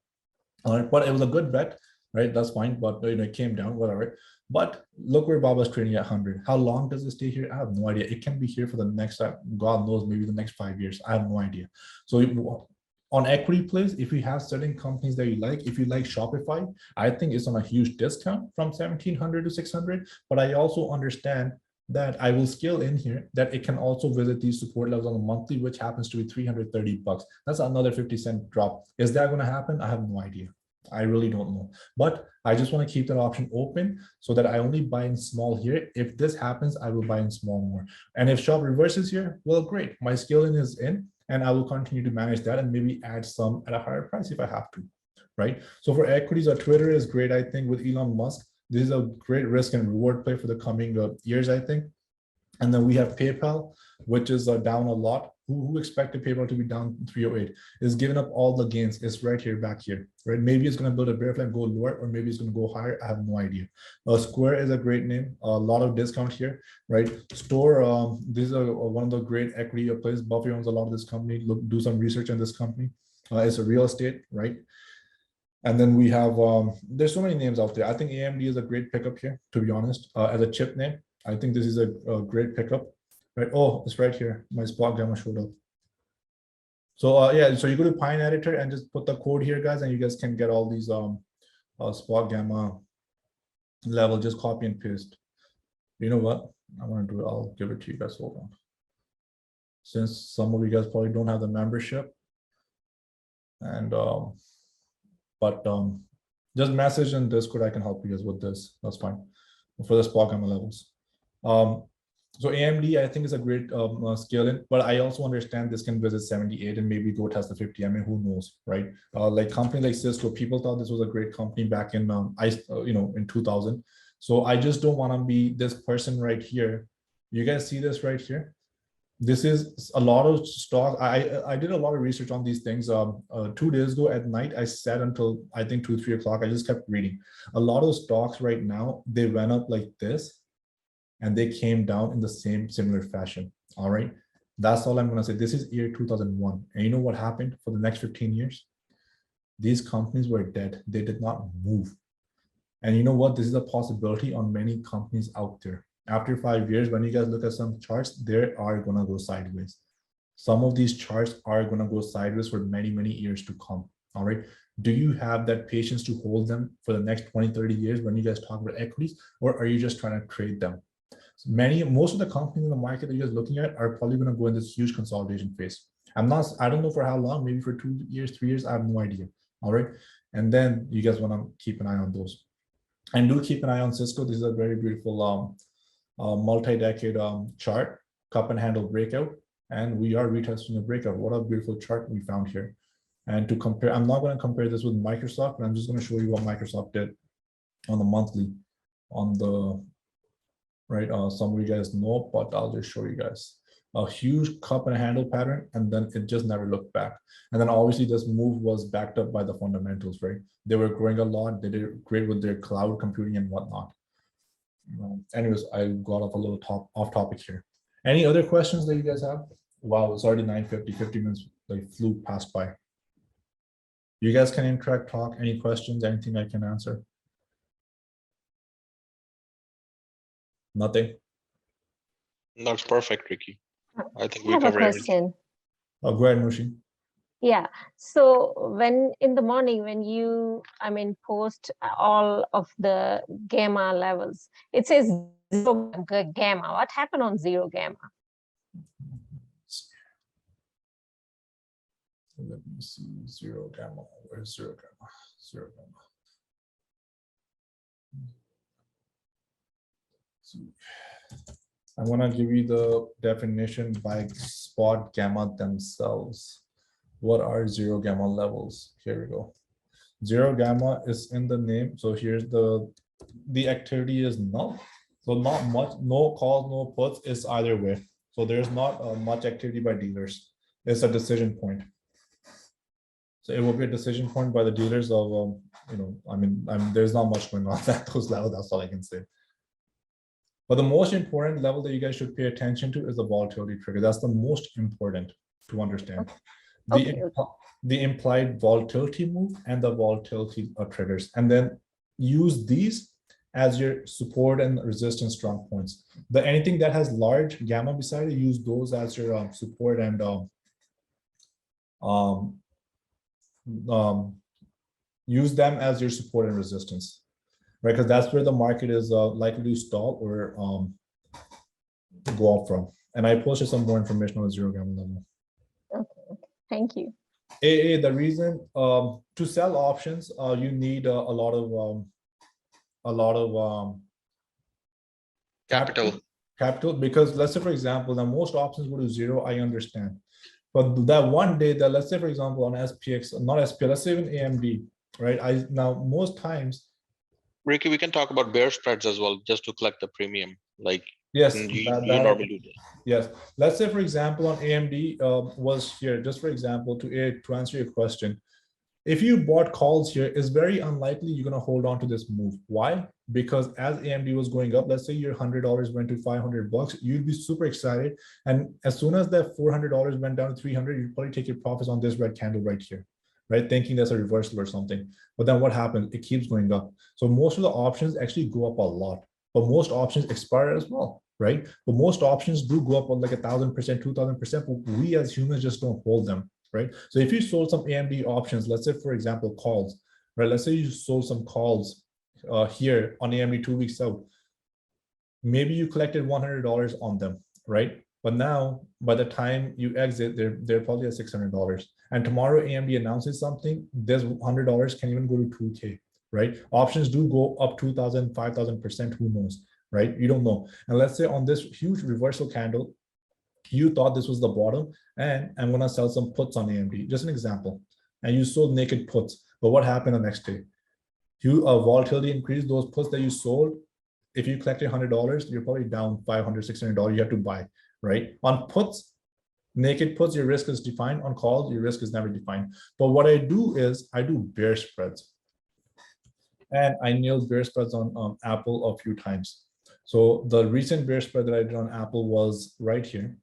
All right, but it was a good bet, right? That's fine. But it came down, whatever. But look where Baba's trading at 100. How long does it stay here? I have no idea. It can be here for the next, God knows, maybe the next 5 years. I have no idea. So On equity plays, if you have certain companies that you like, if you like Shopify, I think it's on a huge discount from 1700 to 600. But I also understand that I will scale in here that it can also visit these support levels on a monthly, which happens to be 330 bucks. That's another 50-cent drop. Is that going to happen? I have no idea. I really don't know. But I just want to keep that option open so that I only buy in small here. If this happens, I will buy in small more. And if shop reverses here, well, great. My scaling is in. And I will continue to manage that and maybe add some at a higher price if I have to, right? So for equities, Twitter is great, I think, with Elon Musk. This is a great risk and reward play for the coming years, I think. And then we have PayPal, which is down a lot. Who expected PayPal to be down 308? Is giving up all the gains. It's right here, back here, right? Maybe it's going to build a bear flag, go lower, or maybe it's going to go higher. I have no idea. Square is a great name. A lot of discount here, right? Store. These are one of the great equity plays. Buffett owns a lot of this company. Look, do some research on this company. It's a real estate, right? And then we have. There's so many names out there. I think AMD is a great pickup here, to be honest. As a chip name, I think this is a great pickup. Right. Oh, it's right here. My spot gamma showed up. So yeah, so you go to Pine Editor and just put the code here, guys, and you guys can get all these spot gamma level. Just copy and paste. You know what? I want to do it. I'll give it to you guys. Hold on. Since some of you guys probably don't have the membership, and just message in Discord. I can help you guys with this. That's fine for the spot gamma levels. So AMD, I think, is a great scale in, but I also understand this can visit 78 and maybe go test the 50. I mean, who knows, right? Like company like Cisco, people thought this was a great company back in in 2000. So I just don't want to be this person right here. You guys see this right here? This is a lot of stock. I did a lot of research on these things. 2 days ago at night, I sat until I think 2-3 o'clock. I just kept reading. A lot of stocks right now, they went up like this, and they came down in the similar fashion. All right, that's all I'm gonna say. This is year 2001, and you know what happened for the next 15 years? These companies were dead. They did not move. And you know what? This is a possibility on many companies out there. After 5 years, when you guys look at some charts, they are gonna go sideways. Some of these charts are gonna go sideways for many, many years to come. All right. Do you have that patience to hold them for the next 20-30 years when you guys talk about equities, or are you just trying to trade them? Most of the companies in the market that you guys looking at are probably going to go in this huge consolidation phase. I don't know for how long, maybe for 2 years, 3 years, I have no idea. All right. And then you guys want to keep an eye on those. And do keep an eye on Cisco. This is a very beautiful multi-decade chart, cup and handle breakout. And we are retesting a breakout. What a beautiful chart we found here. And to compare, I'm not going to compare this with Microsoft, but I'm just going to show you what Microsoft did on the monthly, on the right. Some of you guys know, but I'll just show you guys a huge cup and handle pattern, and then it just never looked back. And then obviously this move was backed up by the fundamentals, right? They were growing a lot. They did great with their cloud computing and whatnot. Anyways, I got off a little off topic here. Any other questions that you guys have? Wow, it's already 9:50. 50 minutes like flew past by. You guys can interact, talk. Any questions? Anything I can answer? Nothing. That's perfect, Ricky. I think I we have a covered everything. question. Go ahead, Nushi. Yeah. So when in the morning, when you, post all of the gamma levels, it says 0 gamma. What happened on 0 gamma? Let me see 0 gamma. Where's 0 gamma? 0 gamma. I'm gonna give you the definition by spot gamma themselves. What are 0 gamma levels? Here we go. 0 gamma is in the name. So here's the activity is null. So not much, no calls, no puts, is either way. So there's not much activity by dealers. It's a decision point. So it will be a decision point by the dealers of, there's not much going on at those levels. That's all I can say. But the most important level that you guys should pay attention to is the volatility trigger. That's the most important to understand. The implied volatility move and the volatility triggers, and then use these as your support and resistance strong points. Anything that has large gamma beside it, use those as your support and use them as your support and resistance, right? Because that's where the market is likely to stall or go up from. And I posted some more information on the zero gamma level. Okay, thank you. The reason to sell options, you need a lot of capital, because let's say, for example, now most options go to zero, I understand. But that one day that, let's say, for example, on SPX, not SPX, let's say even AMD, right? Now most times, Ricky, we can talk about bear spreads as well, just to collect the premium. Like, yes, you normally do that. Yes, let's say, for example, on AMD was here, just for example, to answer your question. If you bought calls here, it's very unlikely you're going to hold on to this move. Why? Because as AMD was going up, let's say your $100 went to $500, you'd be super excited. And as soon as that $400 went down to $300, you'd probably take your profits on this red candle right here, right? Thinking that's a reversal or something. But then what happens? It keeps going up. So most of the options actually go up a lot, but most options expire as well, right? But most options do go up on like 1,000%, 2,000%, but we as humans just don't hold them. Right? So if you sold some AMD options, let's say, for example, calls, right? Let's say you sold some calls here on AMD 2 weeks out. Maybe you collected $100 on them, right? But now, by the time you exit, they're probably at $600. And tomorrow AMD announces something, this $100 can even go to 2K, right? Options do go up 2,000, 5,000%, who knows, right? You don't know. And let's say on this huge reversal candle, you thought this was the bottom, and I'm going to sell some puts on AMD, just an example. And you sold naked puts, but what happened the next day? Volatility increased. Those puts that you sold, if you collected $100, you're probably down $500, $600. You have to buy, right? On puts, naked puts, your risk is defined. On calls, your risk is never defined. But what I do is I do bear spreads, and I nailed bear spreads on Apple a few times. So the recent bear spread that I did on Apple was right here.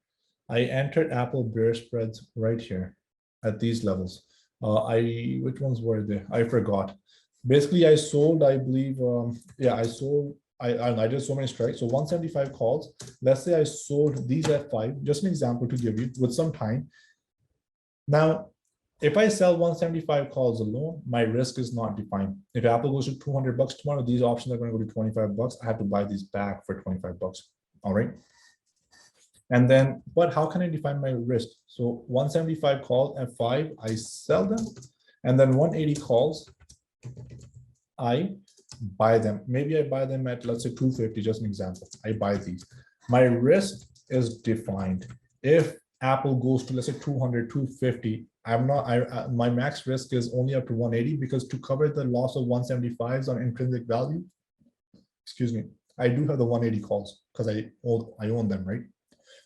I entered Apple bear spreads right here at these levels. Which ones were they? I forgot. Basically, I sold, I believe, I did so many strikes. So 175 calls. Let's say I sold these at 5, just an example to give you with some time. Now, if I sell 175 calls alone, my risk is not defined. If Apple goes to $200 tomorrow, these options are going to go to $25. I have to buy these back for $25. All right. And then, but how can I define my risk? So 175 calls at 5, I sell them. And then 180 calls, I buy them. Maybe I buy them at, let's say, 250, just an example. I buy these. My risk is defined. If Apple goes to, let's say, 200, 250, my max risk is only up to 180, because to cover the loss of 175s on intrinsic value, excuse me, I do have the 180 calls because I own them, right?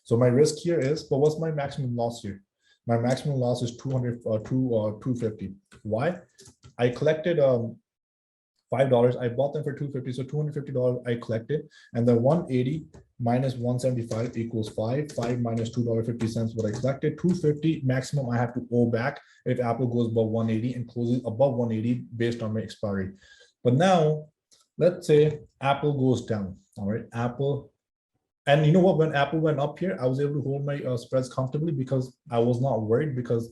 So my risk here is, but what's my maximum loss here? My maximum loss is 250. Why? I collected $5. I bought them for $250, so $250 I collected, and then 180 minus 175 equals 5. 5 minus $2.50 what I collected. 250 maximum I have to owe back if Apple goes above 180 and closes above 180 based on my expiry. But now, let's say Apple goes down. All right, Apple. And you know what, when Apple went up here, I was able to hold my spreads comfortably because I was not worried, because,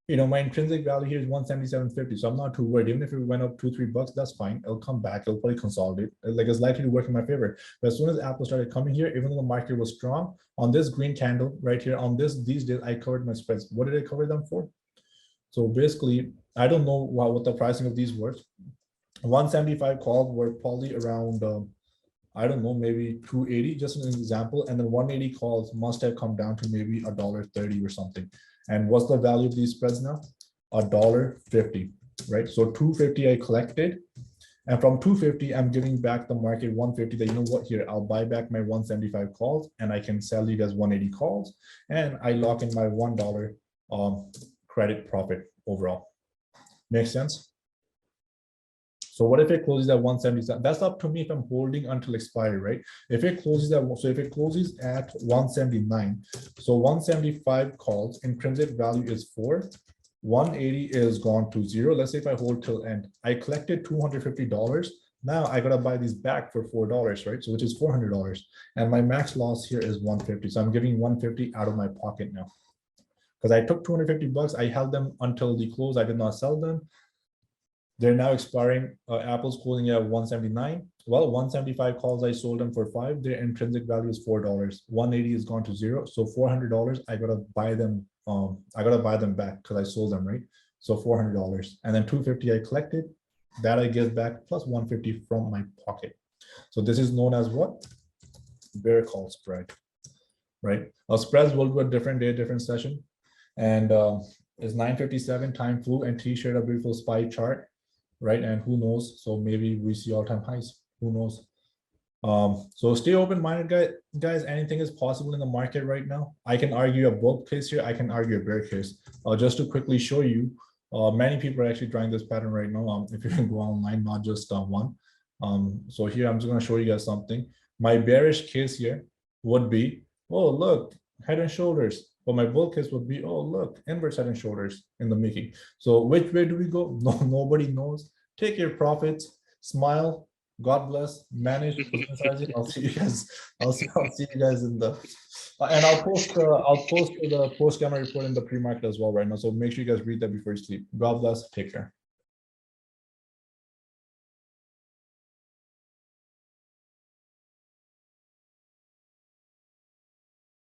you know, my intrinsic value here is 177.50. So I'm not too worried. Even if it went up $2-3, that's fine. It'll come back. It'll probably consolidate. Like, it's likely to work in my favor. But as soon as Apple started coming here, even though the market was strong, on this green candle right here, on these days, I covered my spreads. What did I cover them for? So basically, I don't know what the pricing of these were. 175 calls were probably around, I don't know, maybe 280, just an example. And then 180 calls must have come down to maybe $1.30 or something. And what's the value of these spreads now? $1.50, right? So 250 I collected. And from 250, I'm giving back the market 150 that, you know what, here, I'll buy back my 175 calls and I can sell you guys 180 calls. And I lock in my $1 credit profit overall. Makes sense? So what if it closes at 177? That's up to me if I'm holding until expiry, right? If it closes at, so if it closes at 179, so 175 calls, intrinsic value is 4, 180 is gone to 0. Let's say if I hold till end, I collected $250. Now I gotta buy these back for $4, right? So which is $400. And my max loss here is 150. So I'm giving 150 out of my pocket now. because I took 250 bucks. I held them until the close. I did not sell them. They're now expiring. Apple's closing at 179. Well, 175 calls, I sold them for 5. Their intrinsic value is $4. 180 is gone to 0. So $400, I gotta buy them. I gotta buy them back because I sold them, right? So $400. And then 250 I collected. That I give back plus 150 from my pocket. So this is known as what? Bear call spread, right? Now spreads will do a different day, different session. And it's 9:57, time flew, and T shared a beautiful SPY chart, right? And who knows? So maybe we see all-time highs. Who knows? So stay open-minded, guys. Anything is possible in the market right now. I can argue a bull case here. I can argue a bear case. Just to quickly show you, many people are actually trying this pattern right now. If you can go online, not just one. So here I'm just going to show you guys something. My bearish case here would be, oh look, head and shoulders. But my bull case would be, oh look, inverse head and shoulders in the making. So which way do we go? No, nobody knows. Take your profits, smile. God bless. Manage. I'll see you guys. I'll see you guys in the. And I'll post the post gamma report in the pre-market as well right now. So make sure you guys read that before you sleep. God bless. Take care.